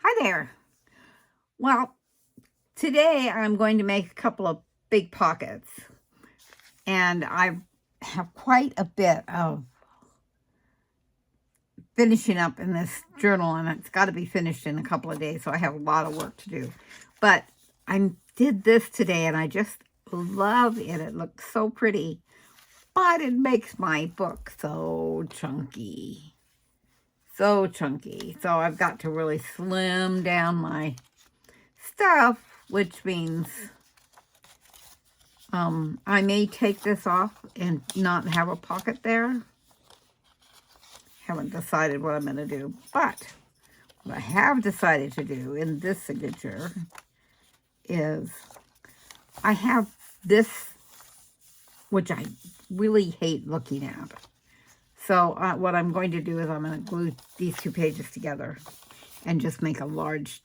Hi there. Well, today I'm going to make a couple of big pockets, and I have quite a bit of finishing up in this journal, and it's got to be finished in a couple of days, so I have a lot of work to do. But I did this today, and I just love it. It looks so pretty, but it makes my book so chunky. So chunky. So I've got to really slim down my stuff, which means I may take this off and not have a pocket there. Haven't decided what I'm going to do, but what I have decided to do in this signature is I have this, which I really hate looking at. So what I'm going to do is I'm going to glue these two pages together and just make a large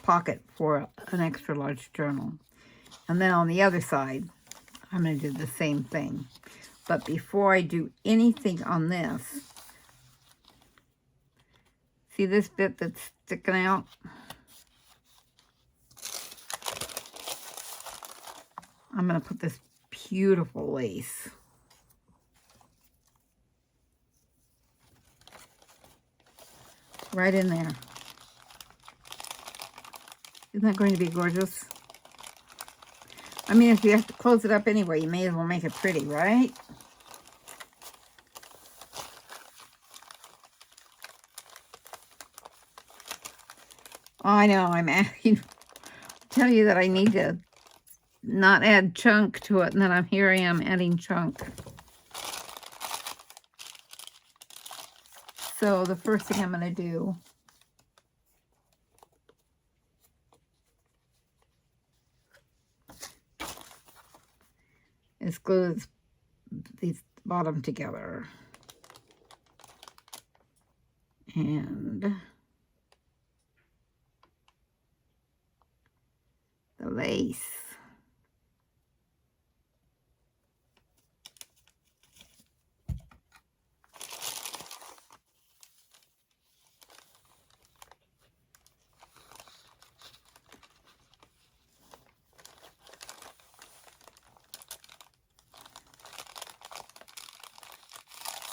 pocket for an extra large journal. And then on the other side, I'm going to do the same thing. But before I do anything on this, see this bit that's sticking out? I'm going to put this beautiful lace right in there. Isn't that going to be gorgeous? I mean, if you have to close it up anyway, you may as well make it pretty, right? I know, I'm adding, tell you that I need to not add chunk to it, and then here I am adding chunk. So the first thing I'm going to do is glue these bottom together. And the lace.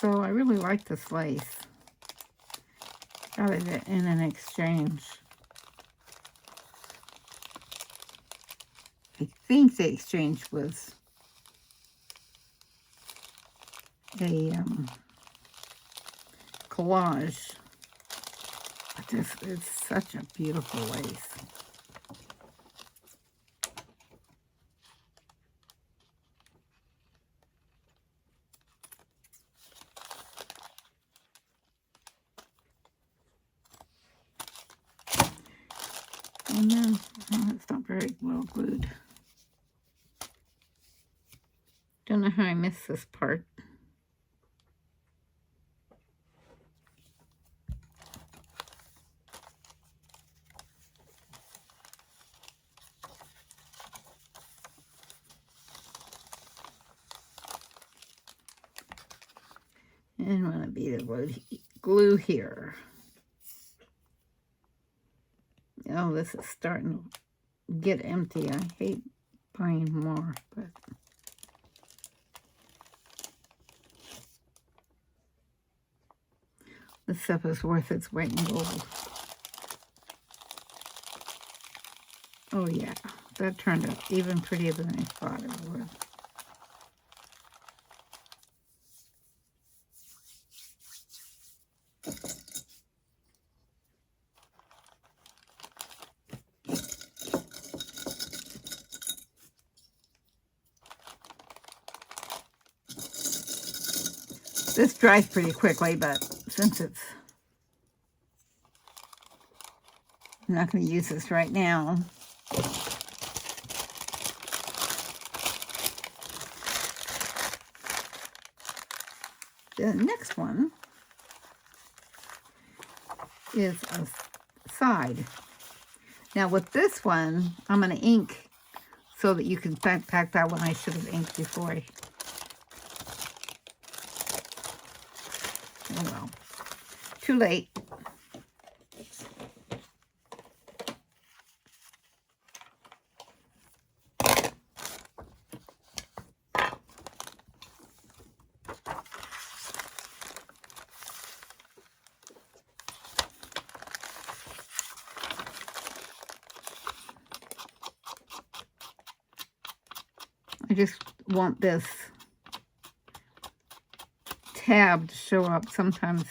So I really like this lace. Got it in an exchange. I think the exchange was a collage. But this is such a beautiful lace. And then, it's not very well glued. Don't know how I missed this part. And I'm going to beat it glue here. Oh, this is starting to get empty. I hate buying more, but this stuff is worth its weight in gold. Oh yeah, that turned out even prettier than I thought it would. This dries pretty quickly, but since I'm not going to use this right now. The next one is a side. Now with this one, I'm going to ink so that you can pack that one. I should have inked before. Oh well, too late. I just want this tab to show up. Sometimes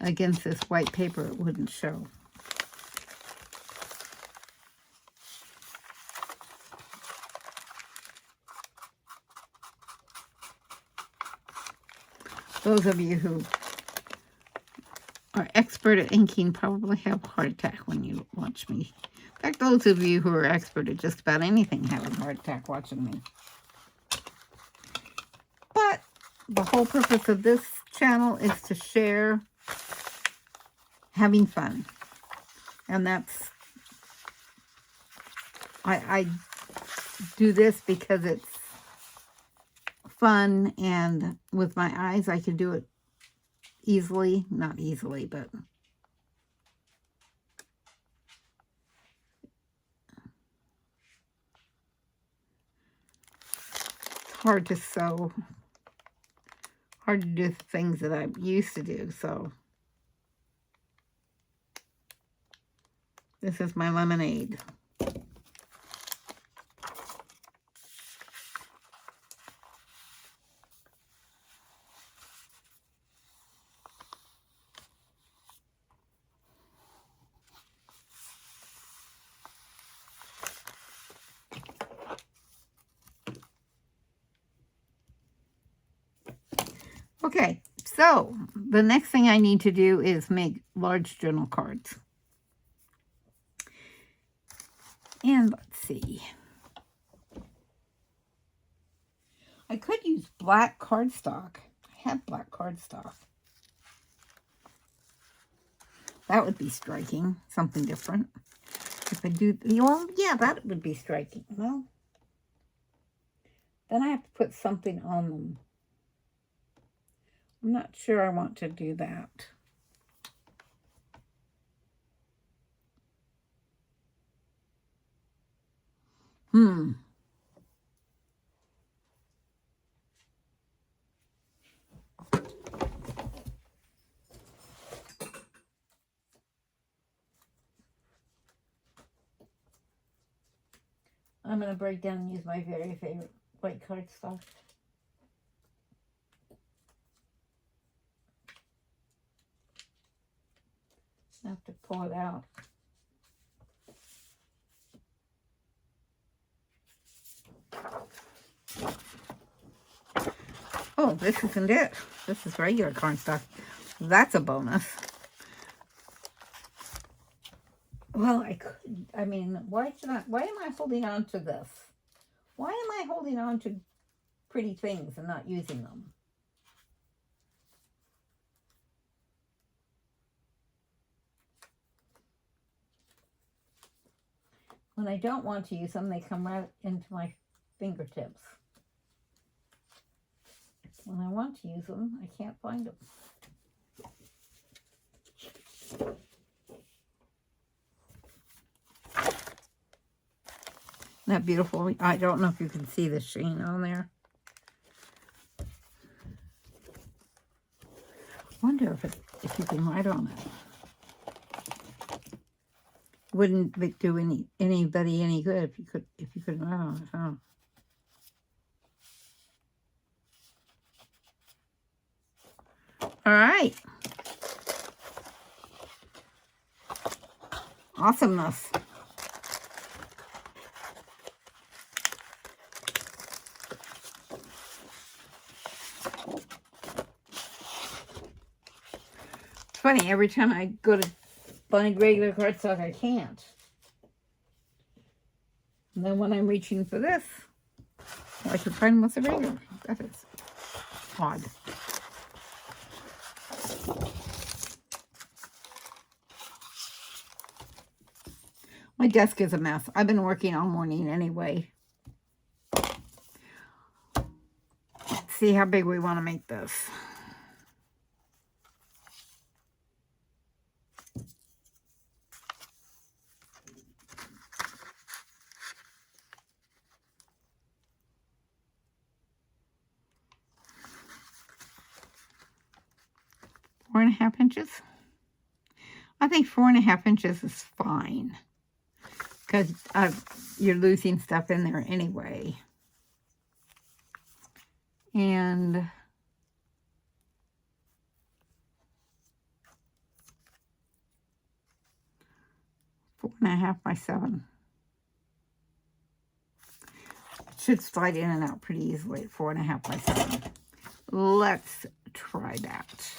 against this white paper it wouldn't show. Those of you who are expert at inking probably have a heart attack when you watch me. In fact, those of you who are expert at just about anything have a heart attack watching me. But the whole purpose of this channel is to share having fun. And that's, I do this because it's fun, and with my eyes I can do it easily. Not easily, but it's hard to sew, hard to do things that I used to do. So this is my lemonade. Okay, so the next thing I need to do is make large journal cards. And let's see. I could use black cardstock. I have black cardstock. That would be striking, something different. If I do, well, yeah, that would be striking. Well, then I have to put something on them. I'm not sure I want to do that. I'm going to break down and use my very favorite white cardstock. I have to pull it out. Oh, this isn't it. This is regular cardstock. That's a bonus. Well, I could. I mean, why am I holding on to this? Why am I holding on to pretty things and not using them? When I don't want to use them, they come right into my fingertips. When I want to use them, I can't find them. Isn't that beautiful? I don't know if you can see the sheen on there. I wonder if you can write on it. Wouldn't it do anybody any good if you could write on it, huh? All right. Awesomeness. It's funny, every time I go to find regular cardstock, I can't. And then when I'm reaching for this, I can find what's a regular. That is odd. My desk is a mess. I've been working all morning anyway. Let's see how big we want to make this. Four and a half inches. I think 4.5 inches is fine, because you're losing stuff in there anyway. And 4.5 by 7. Should slide in and out pretty easily at 4.5 by 7. Let's try that.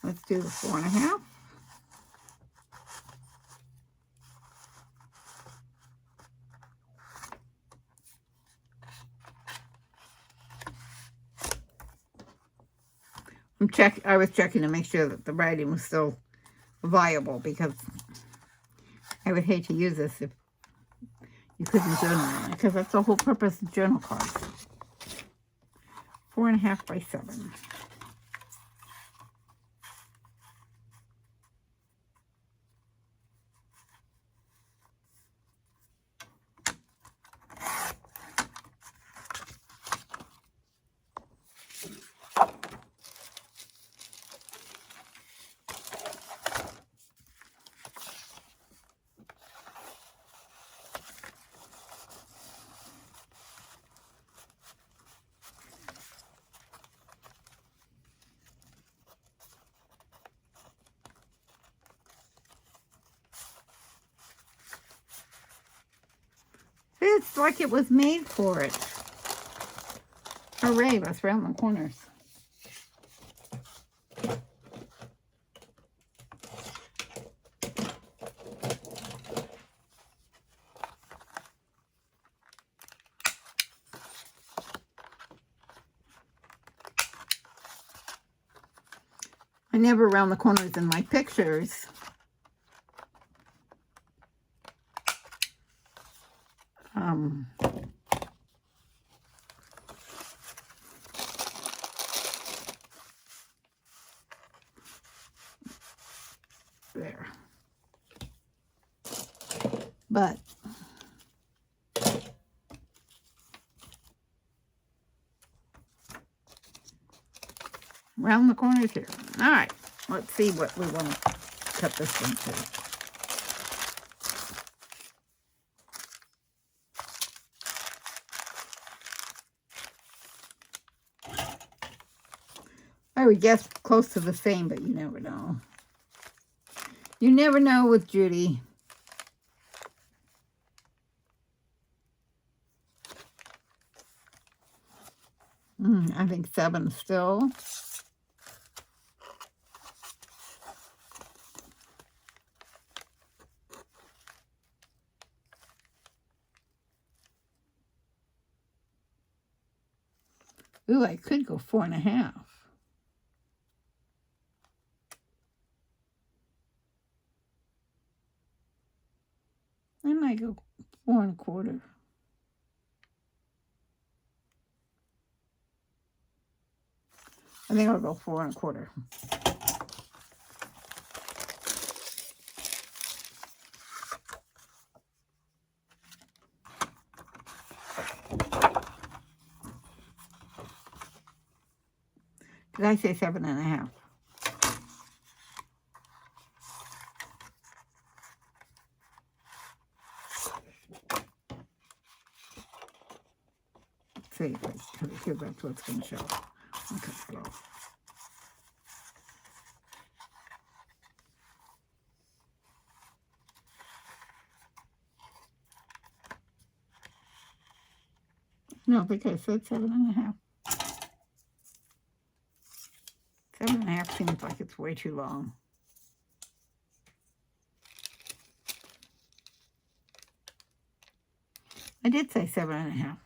Let's do the 4.5. I was checking to make sure that the writing was still viable, because I would hate to use this if you couldn't journal on it, because that's the whole purpose of journal cards. 4.5 by 7. It's like it was made for it. Hooray, let's round the corners. I never round the corners in my pictures. There. But round the corners here. All right, let's see what we want to cut this one to. I would guess close to the same, but you never know. You never know with Judy. I think 7 still. Ooh, I could go 4.5. I might go 4.25. I think I'll go 4.25. Did I say 7.5? Let's see if that's what's going to show. Okay, slow. No, because I said 7.5. 7.5 seems like it's way too long. I did say 7.5.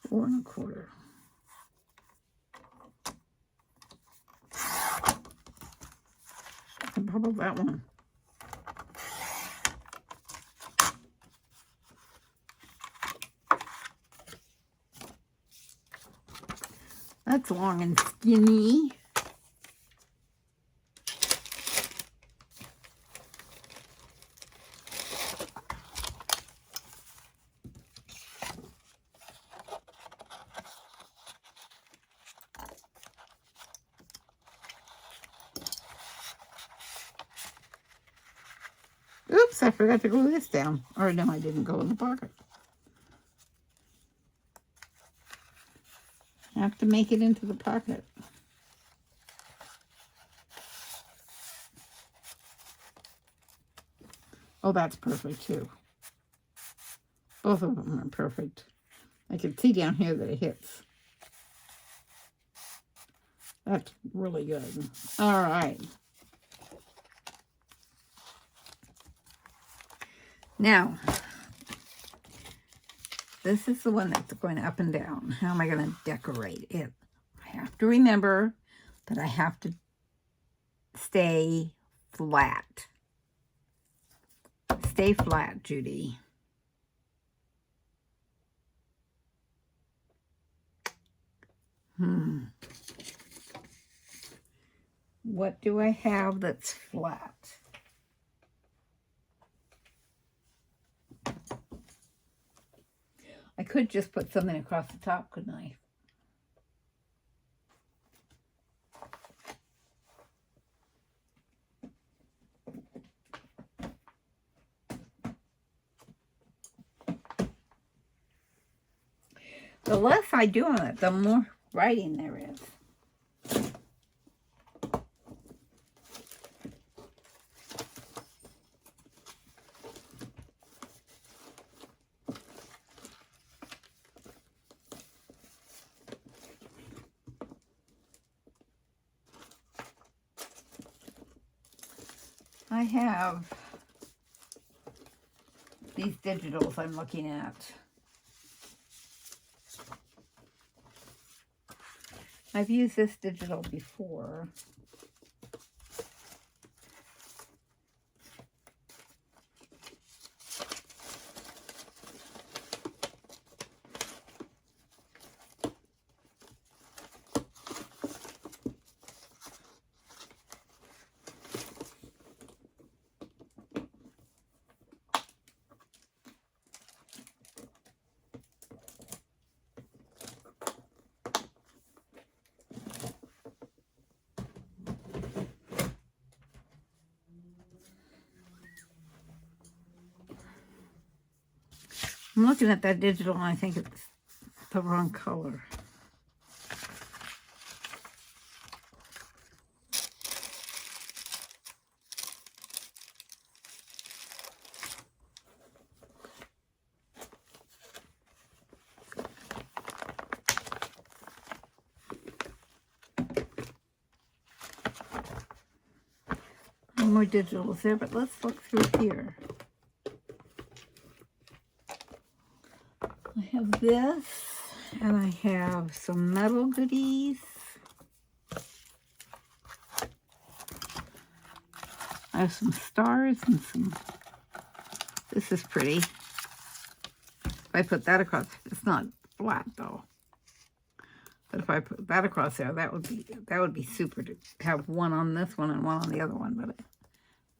Four and a quarter. how about that one? That's long and skinny. Oops, I forgot to glue this down. Or no, I didn't go in the pocket. I have to make it into the pocket. Oh, that's perfect too. Both of them are perfect. I can see down here that it hits. That's really good. All right. Now, this is the one that's going up and down. How am I going to decorate it? I have to remember that I have to stay flat. Stay flat, Judy. What do I have that's flat? I could just put something across the top, couldn't I? The less I do on it, the more writing there is. I have these digitals I'm looking at. I've used this digital before. I'm looking at that digital and I think it's the wrong color. No more digitals there, but let's look through here. I have this, and I have some metal goodies. I have some stars and some, this is pretty. If I put that across, it's not flat though. But if I put that across there, that would be super to have one on this one and one on the other one, but it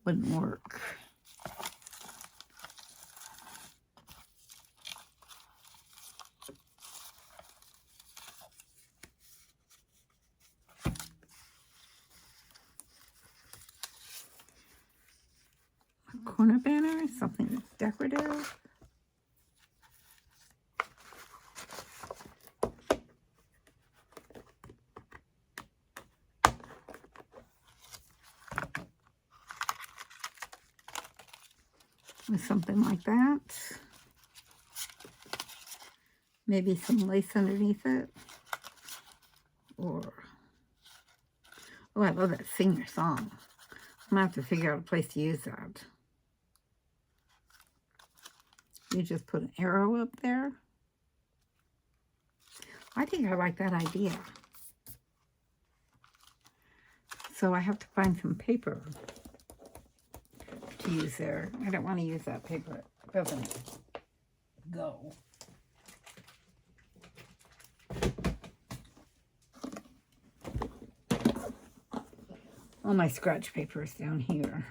wouldn't work. A corner banner, something that's decorative. With something like that. Maybe some lace underneath it. Or, oh, I love that Singer song. I'm going to have to figure out a place to use that. You just put an arrow up there. I think I like that idea. So I have to find some paper. to use there. I don't want to use that paper. It doesn't go. All my scratch paper is down here.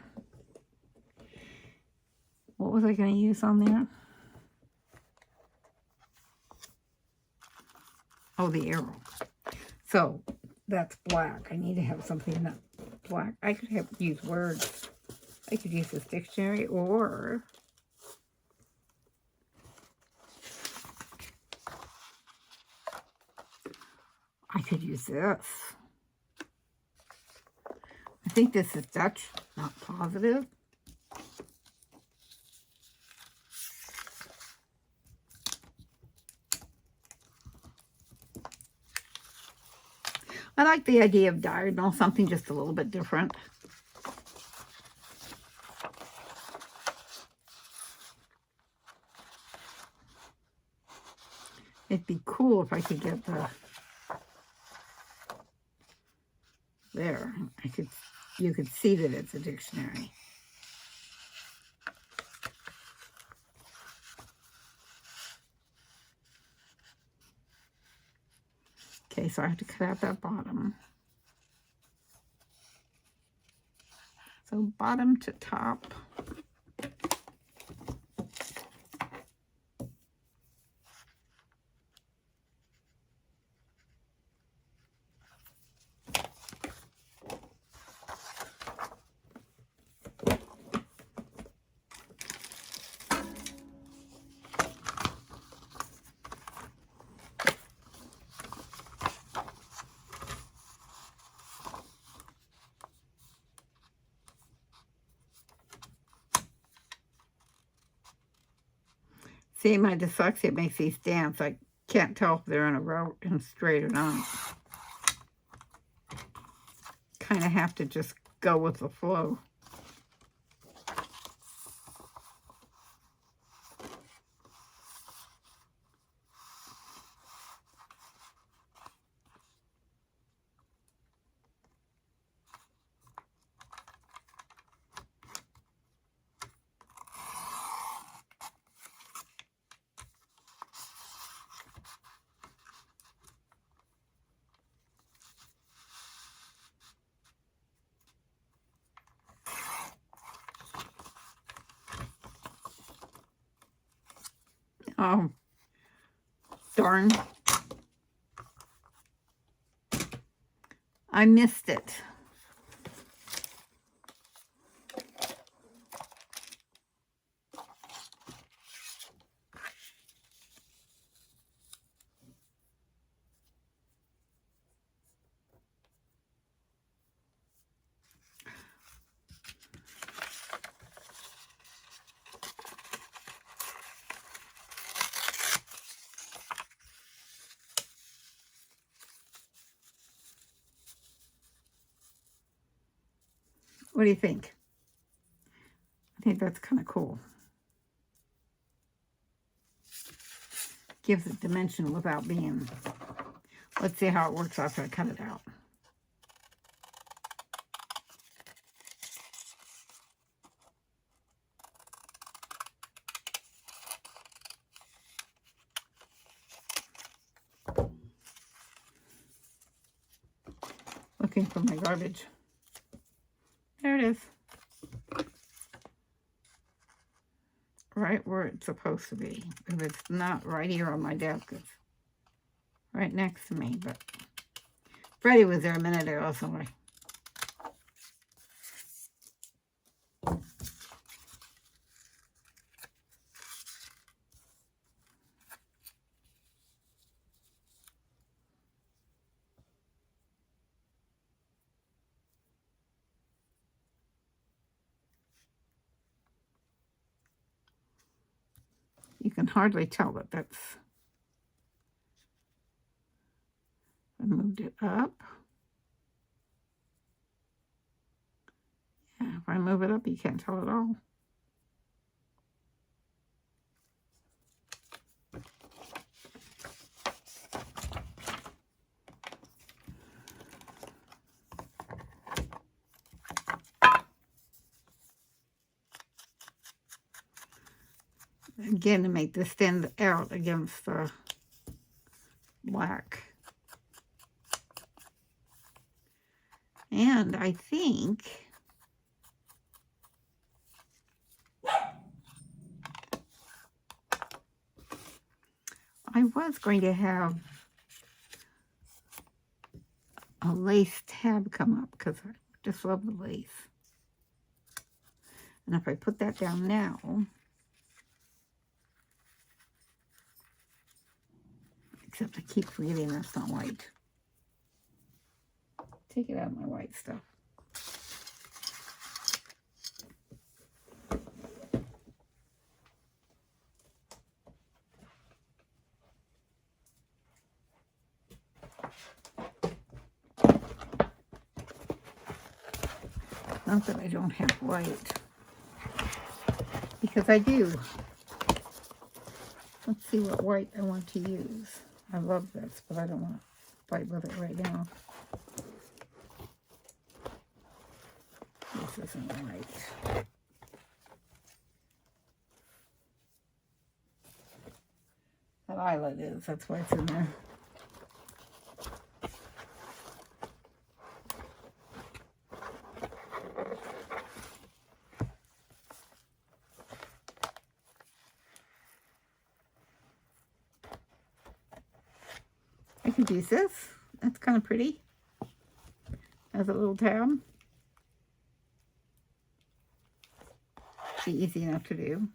What was I going to use on there? Oh, the arrow. So that's black. I need to have something that's black. I could have use words. I could use this dictionary, or I could use this. I think this is Dutch, not positive. I like the idea of diagonal, something just a little bit different. It'd be cool if I could get the, there, you could see that it's a dictionary. Okay, so I have to cut out that bottom. So bottom to top. See, my dyslexia makes these stamps. I can't tell if they're in a row and straight or not. Kind of have to just go with the flow. Oh, darn. I missed it. What do you think? I think that's kind of cool. Gives it dimension without being... Let's see how it works after I cut it out. Looking for my garbage. There it is. Right where it's supposed to be. If it's not right here on my desk, it's right next to me. But Freddie was there a minute ago, so you can hardly tell that that's... I moved it up. Yeah, if I move it up, you can't tell at all. again to make this stand out against the black. And I think I was going to have a lace tab come up because I just love the lace. And if I put that down now, except I keep forgetting that's not white. Take it out of my white stuff. Not that I don't have white, because I do. Let's see what white I want to use. I love this, but I don't want to fight with it right now. This isn't white. That eyelet is, that's why it's in there. I could use this. That's kind of pretty. As a little tab. Be easy enough to do.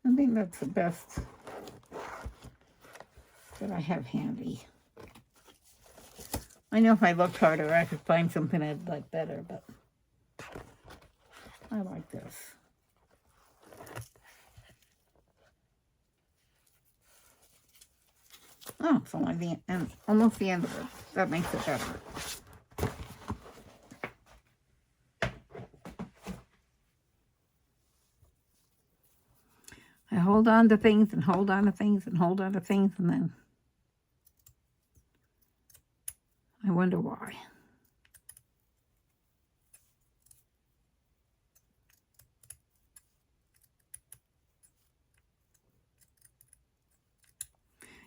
I think that's the best that I have handy. I know if I looked harder, I could find something I'd like better, but I like this. Oh, it's only the end, almost the end of it. That makes it better. I hold on to things and hold on to things and hold on to things, and then I wonder why.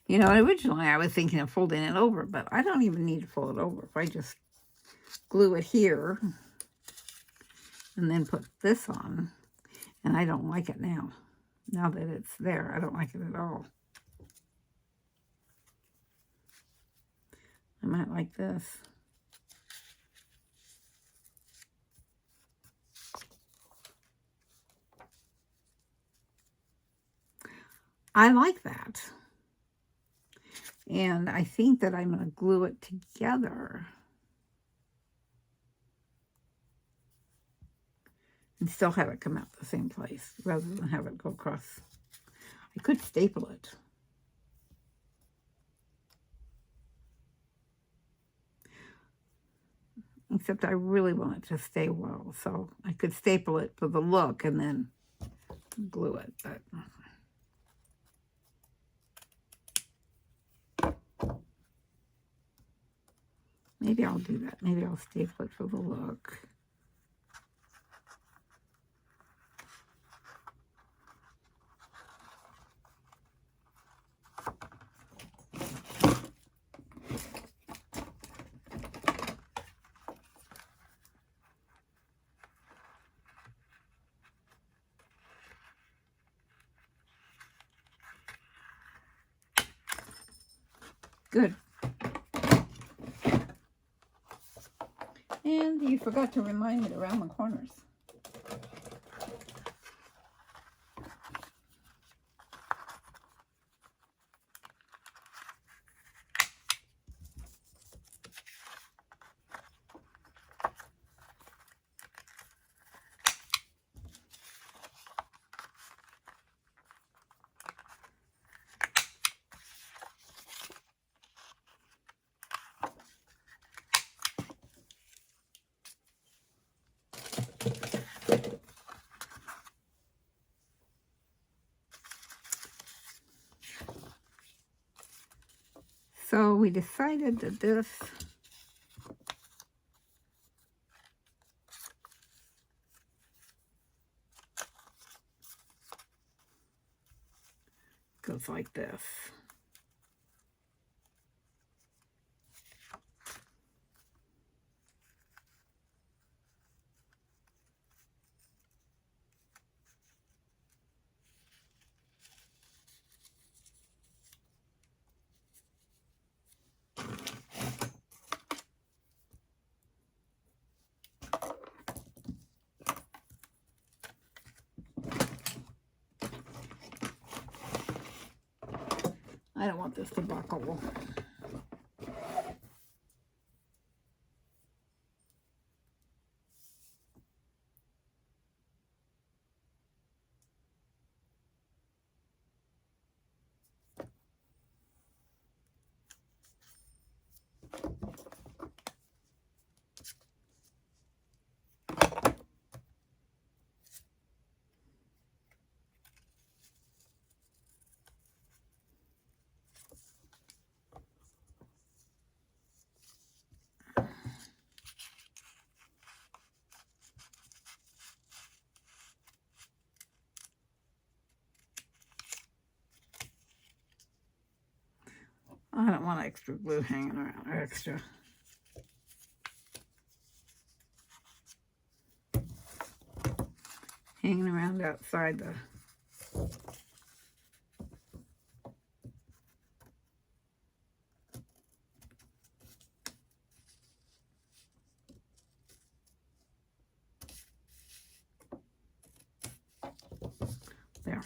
You know, originally I was thinking of folding it over, but I don't even need to fold it over. If I just glue it here and then put this on, and I don't like it now. Now that it's there, I don't like it at all. I might like this. I like that. And I think that I'm going to glue it together and still have it come out the same place rather than have it go across. I could staple it. Except I really want it to stay well, so I could staple it for the look and then glue it, but maybe I'll do that. Maybe I'll staple it for the look. Good. And you forgot to remind me to round the corners. So we decided that this goes like this. I don't want this to buckle. I don't want extra glue hanging around, or extra. Hanging around outside the there.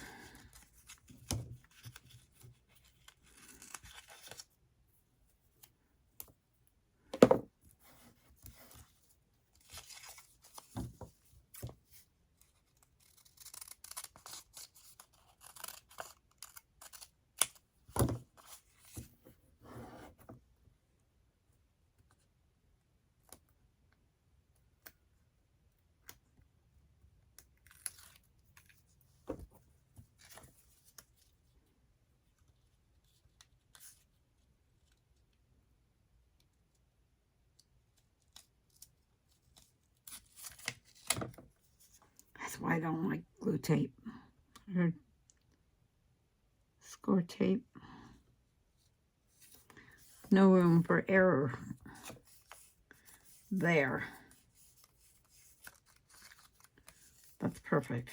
That's why I don't like glue tape or score tape. No room for error there. That's perfect.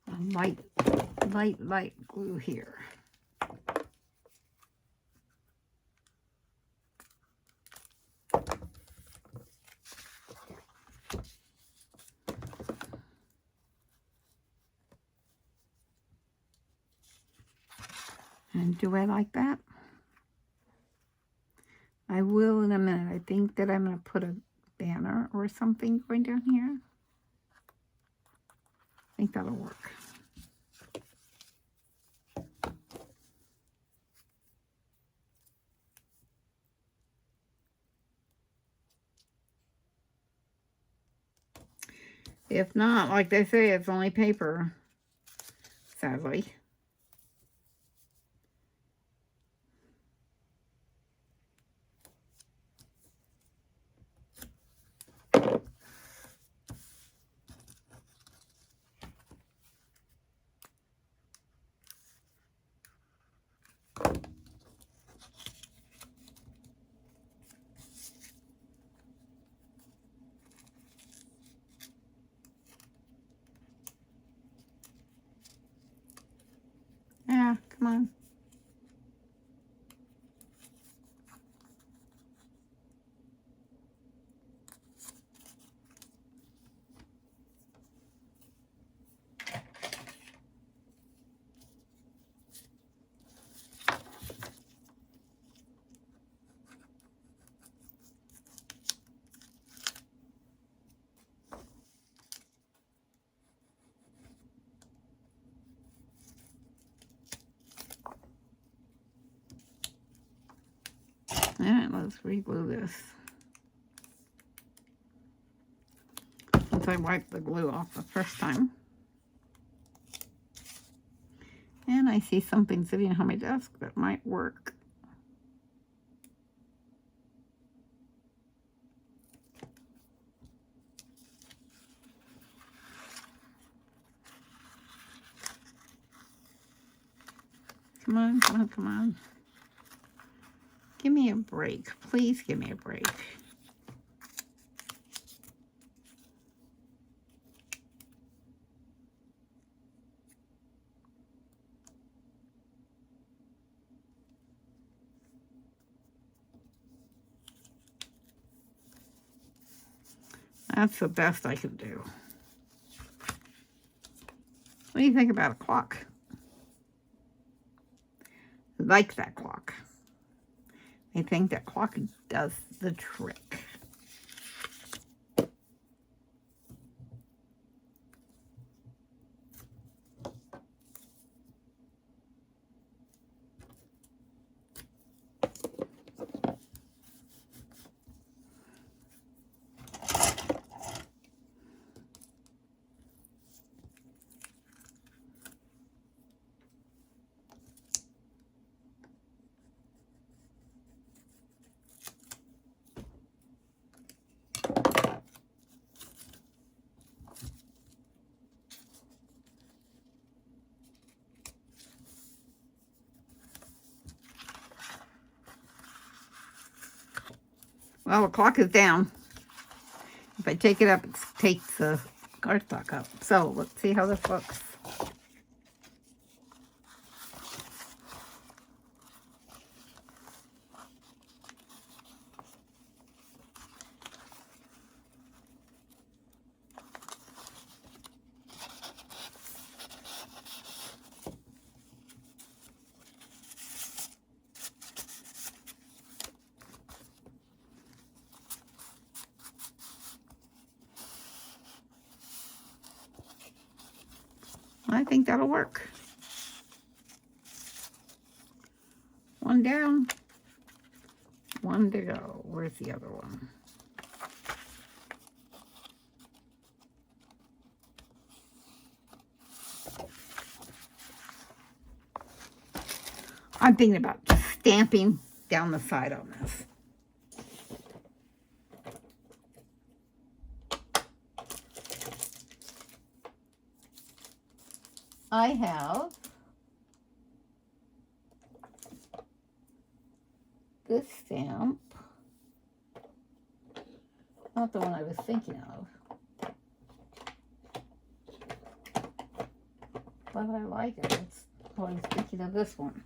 A light glue here. And do I like that? I will in a minute. I think that I'm going to put a banner or something going down here. I think that'll work. If not, like they say, it's only paper, sadly. Yeah, come on. All right, let's re-glue this. Since I wiped the glue off the first time. And I see something sitting on my desk that might work. Come on, come on, come on. Give me a break. Please give me a break. That's the best I can do. What do you think about a clock? I like that clock. I think that clock does the trick. Well, the clock is down. If I take it up, it takes the cardstock up. So let's see how this looks. I think that'll work. One down, one to go. Where's the other one? I'm thinking about just stamping down the side on this. I have this stamp, not the one I was thinking of, but I like it. I was thinking of this one.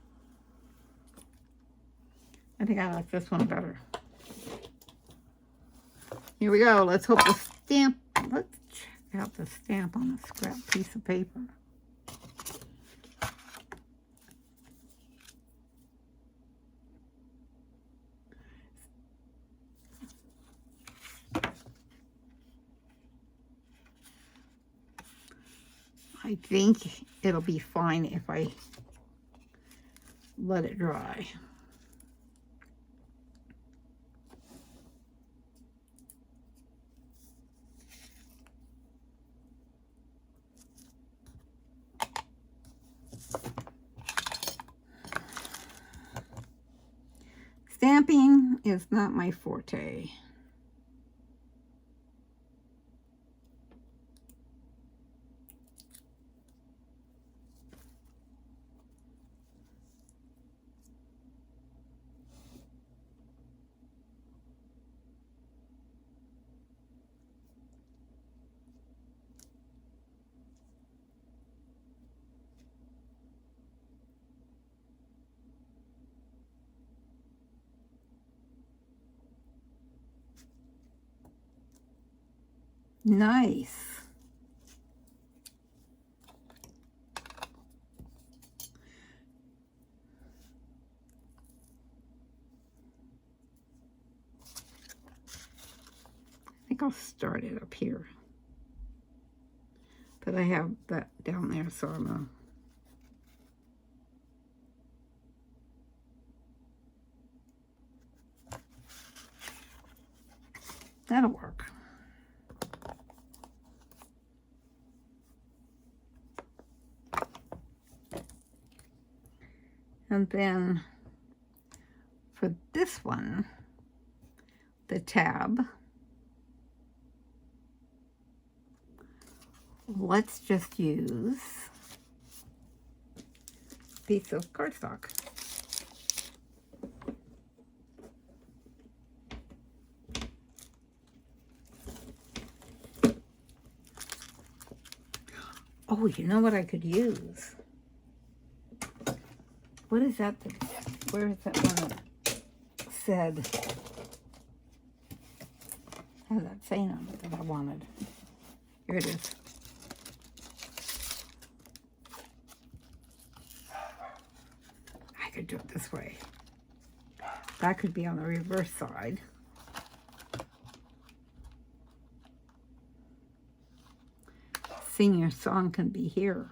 I think I like this one better. Here we go. Let's hope the stamp, let's check out the stamp on a scrap piece of paper. I think it'll be fine if I let it dry. Stamping is not my forte. Nice. I think I'll start it up here. But I have that down there, so I'm gonna that'll work. And then for this one, the tab, let's just use a piece of cardstock. Oh, you know what I could use? What is that? Where is that one that said, has that saying on it that I wanted? Here it is. I could do it this way. That could be on the reverse side. Sing your song can be here.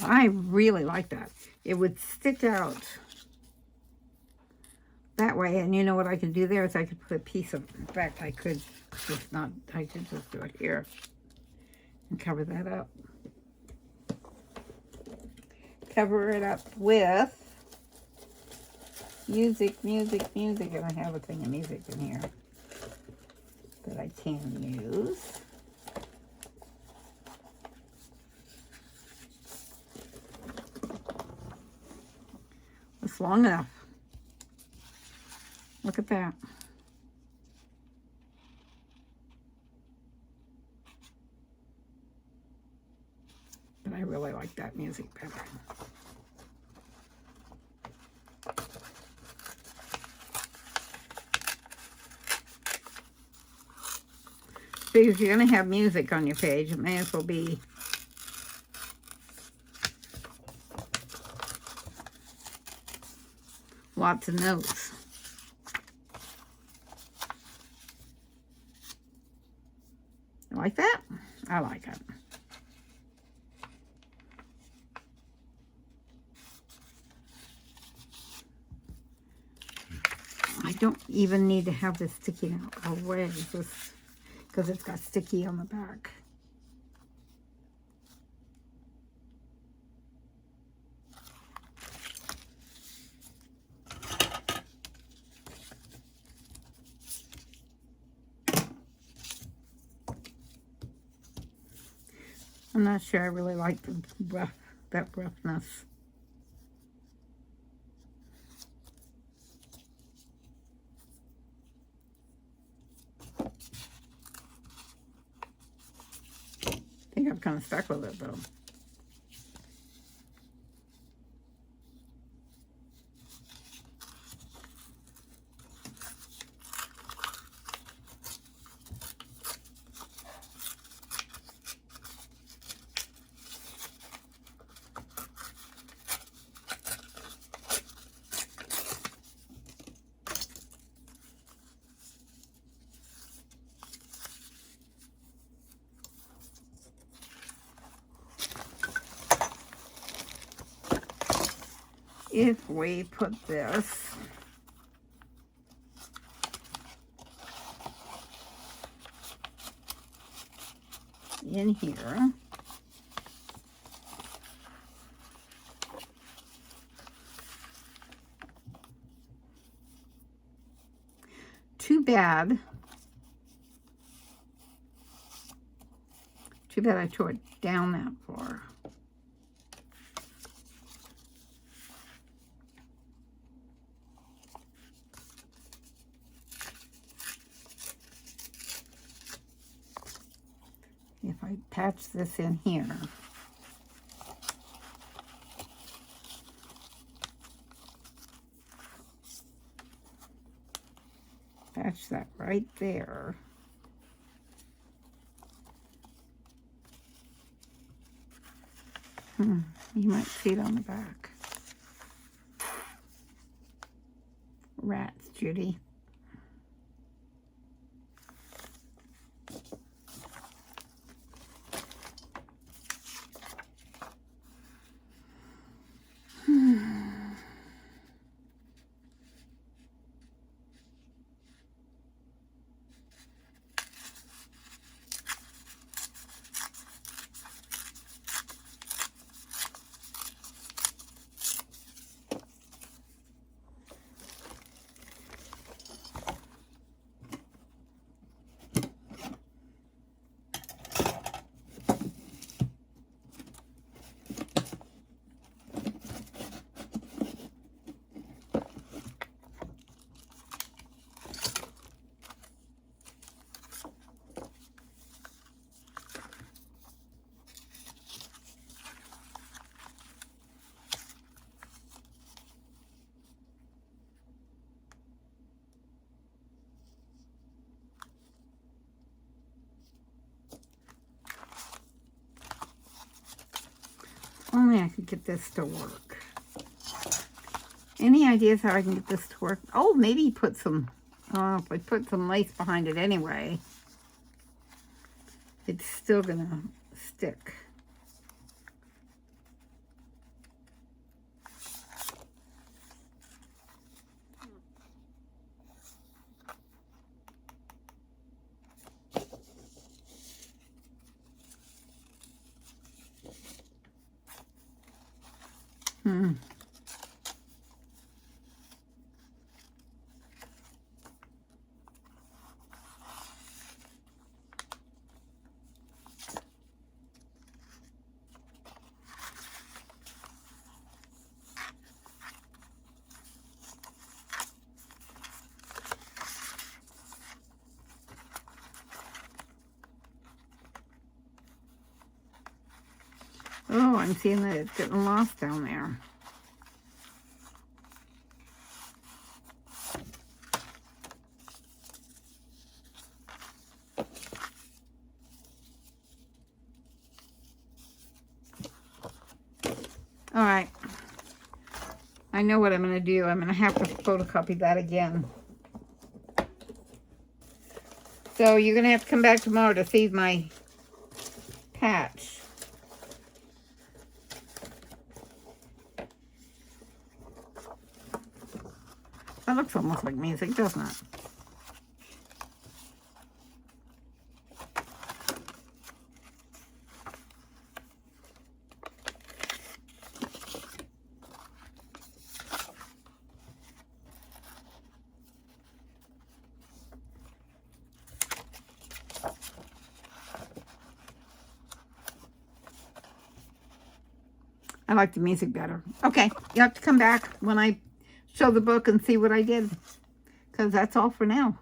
I really like that. It would stick out that way, and you know what I could do there is I could put a piece of, in fact, I could just do it here and cover that up. Cover it up with music, and I have a thing of music in here that I can use. It's long enough. Look at that. But I really like that music better. So if you're going to have music on your page, it may as well be lots of notes. You like that? I like it. I don't even need to have this sticking out all the way, because it's got sticky on the back. I'm not sure I really like that roughness. I think I'm kind of stuck with it though. If we put this in here, too bad I tore it down that far. If I patch this in here, patch that right there. You might see it on the back. Rats, Judy. only I could get this to work. Any ideas how I can get this to work? Oh, maybe put some, if I put some lace behind it anyway, it's still gonna stick. Oh, I'm seeing that it's getting lost down there. All right. I know what I'm going to do. I'm going to have to photocopy that again. So you're going to have to come back tomorrow to see my patch. That looks almost like music, doesn't it? I like the music better. Okay, you have to come back when I show the book and see what I did, because that's all for now.